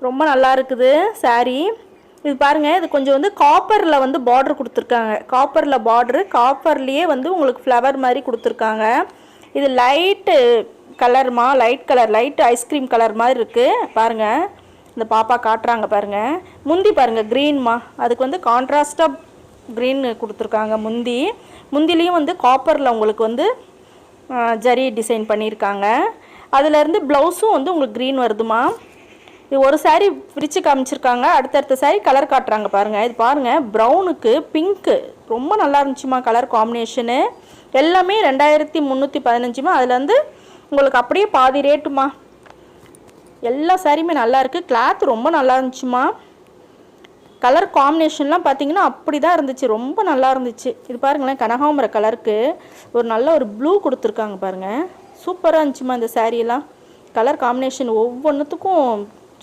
ரொம்ப நல்லா இருக்குது saree. இது பாருங்கள், இது கொஞ்சம் வந்து காப்பரில் வந்து பார்டர் கொடுத்துருக்காங்க. காப்பரில் பார்டரு, காப்பர்லேயே வந்து உங்களுக்கு ஃப்ளவர் மாதிரி கொடுத்துருக்காங்க. இது லைட்டு கலர்மா, light colour, light ice cream colour மாதிரி இருக்குது. பாருங்கள், இந்த பாப்பா காட்டுறாங்க பாருங்கள். முந்தி பாருங்கள், க்ரீன்மா, அதுக்கு வந்து கான்ட்ராஸ்டாக க்ரீன் கொடுத்துருக்காங்க. முந்திலையும் வந்து காப்பரில் உங்களுக்கு வந்து ஜரி டிசைன் பண்ணியிருக்காங்க. அதிலேருந்து ப்ளவுஸும் வந்து உங்களுக்கு க்ரீன் வருதுமா. இது ஒரு saree பிரித்து காமிச்சிருக்காங்க. அடுத்தடுத்த saree கலர் காட்டுறாங்க பாருங்கள். இது பாருங்கள், ப்ரௌனுக்கு பிங்க்கு ரொம்ப நல்லா இருந்துச்சுமா கலர் காம்பினேஷனு. எல்லாமே 2315மா. அதுலேருந்து உங்களுக்கு அப்படியே பாதி ரேட்டுமா. எல்லா சாரியுமே நல்லாயிருக்கு. கிளாத் ரொம்ப நல்லா இருந்துச்சுமா. கலர் காம்பினேஷன்லாம் பார்த்தீங்கன்னா அப்படி தான் இருந்துச்சு, ரொம்ப நல்லா இருந்துச்சு. இது பாருங்களேன், கனகாம்பர கலருக்கு ஒரு நல்ல ஒரு ப்ளூ கொடுத்துருக்காங்க பாருங்கள். சூப்பராக இருந்துச்சுமா இந்த சாரியெல்லாம். கலர் காம்பினேஷன் ஒவ்வொன்றுத்துக்கும்